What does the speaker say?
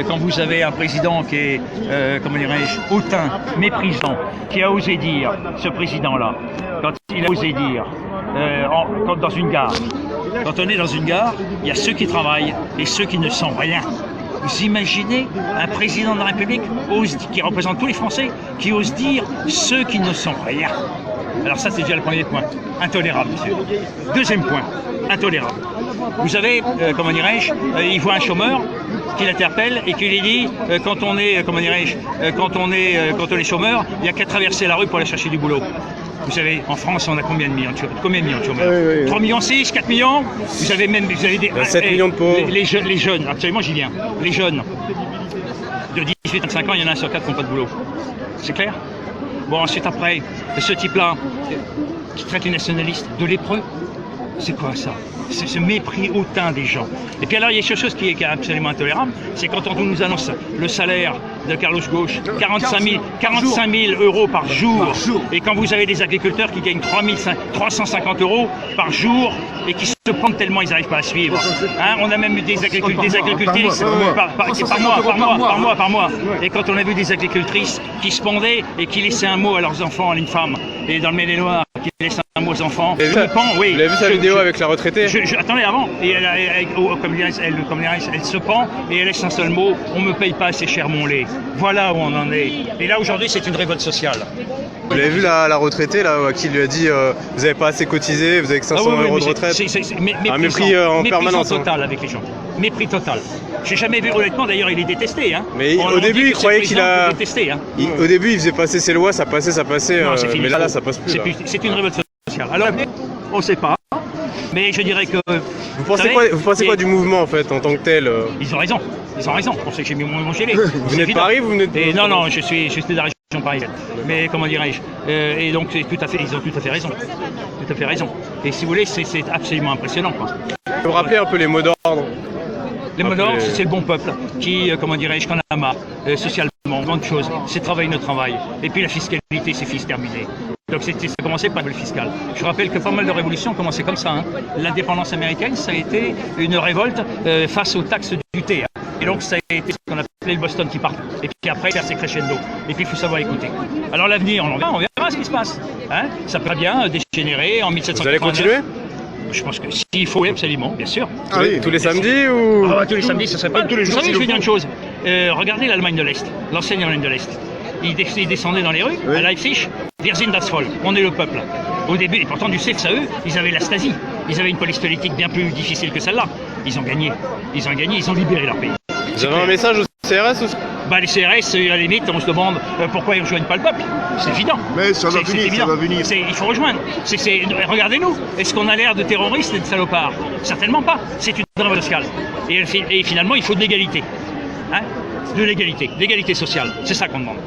quand vous avez un président qui est, comment dirais-je, hautain, méprisant, qui a osé dire, ce président-là, quand il a osé dire, dans une gare, quand on est dans une gare, il y a ceux qui travaillent et ceux qui ne sont rien. Vous imaginez un président de la République qui représente tous les Français, qui ose dire ceux qui ne sont rien. Alors ça, c'est déjà le premier point. Intolérable, monsieur. Deuxième point, intolérable. Vous savez, comment dirais-je, il voit un chômeur qui l'interpelle et qui lui dit, quand on est, comment dirais-je, quand on est chômeur, il n'y a qu'à traverser la rue pour aller chercher du boulot. Vous savez, en France, on a combien de millions de chômeurs? Oui. 3 millions 6, 4 millions. Vous avez des 7 millions de pauvres. Les jeunes, absolument, j'y viens. Les jeunes de 18 à 25 ans, il y en a un sur 4 qui n'ont pas de boulot. C'est clair? Bon, ensuite, après, ce type-là, qui traite les nationalistes de lépreux, c'est quoi ça? C'est ce mépris hautain des gens. Et puis alors, il y a quelque chose qui est absolument intolérable, c'est quand on nous annonce le salaire de Carlos Ghosn, 45 000 euros par jour. Et quand vous avez des agriculteurs qui gagnent 350 euros par jour et qui se pendent tellement ils n'arrivent pas à suivre. Hein, on a même eu des agricultrices par mois. Et quand on a vu des agricultrices qui se pendaient et qui laissaient un mot à leurs enfants, à une femme, et dans le Maine-et-Loire, qui laissent un mot aux enfants. Vous avez vu sa vidéo avec la retraitée? Attendez, avant, et elle se pend et elle laisse un seul mot, on me paye pas assez cher mon lait. Voilà où on en est. Et là aujourd'hui c'est une révolte sociale. Vous avez vu la retraitée là, qui lui a dit vous n'avez pas assez cotisé, vous avez que 500 euros de retraite? Un mépris en permanence. Mépris total avec les gens. Mépris total. J'ai jamais vu, honnêtement, d'ailleurs il est détesté. Hein. Mais au début il croyait qu'il a... Détesté, hein. Au début il faisait passer ses lois, ça passait, non, mais là ça passe plus. C'est une révolte sociale. Alors on ne sait pas. Mais je dirais que... Vous pensez quoi du mouvement en fait, en tant que tel? Ils ont raison. On sait que j'ai mis mon gilet. Vous n'êtes pas Paris, vous n'êtes... Non, je suis de la région parisienne. Mais comment dirais-je, et donc ils ont tout à fait raison. Tout à fait raison. Et si vous voulez, c'est absolument impressionnant, quoi. Vous rappelez un peu les mots d'ordre? Les mots d'ordre, c'est le bon peuple qui, comment dirais-je, qu'on a marre, socialement, grande chose, c'est travail, ne travail. Et puis la fiscalité, c'est terminé. Donc ça a commencé par le fiscal. Je rappelle que pas mal de révolutions ont commencé comme ça. Hein. L'indépendance américaine, ça a été une révolte face aux taxes du thé. Hein. Et donc ça a été ce qu'on appelait le Boston Tea Party. Et puis après, c'est crescendo. Et puis il faut savoir écouter. Alors l'avenir, on verra ce qui se passe. Hein. Ça peut bien dégénérer en 1789. Vous allez continuer? Je pense que s'il faut, absolument, bien sûr. Tous les samedis ou... Tous les samedis, ça serait pas tous les jours. Vous savez, je vais dire une chose. Regardez l'Allemagne de l'Est, l'ancienne Allemagne de l'Est. Ils descendaient dans les rues, à Leipzig, wir sind das Volk, on est le peuple. Au début, et pourtant du CEFS à eux, ils avaient la Stasi. Ils avaient une police politique bien plus difficile que celle-là. Ils ont gagné, ils ont libéré leur pays. Vous avez un message au CRS ou... Les CRS, à la limite, on se demande pourquoi ils ne rejoignent pas le peuple. C'est évident. Mais ça va venir. Il faut rejoindre. Regardez-nous. Est-ce qu'on a l'air de terroristes et de salopards? Certainement pas. C'est une révolte sociale. Et finalement, il faut de l'égalité. Hein, de l'égalité sociale. C'est ça qu'on demande.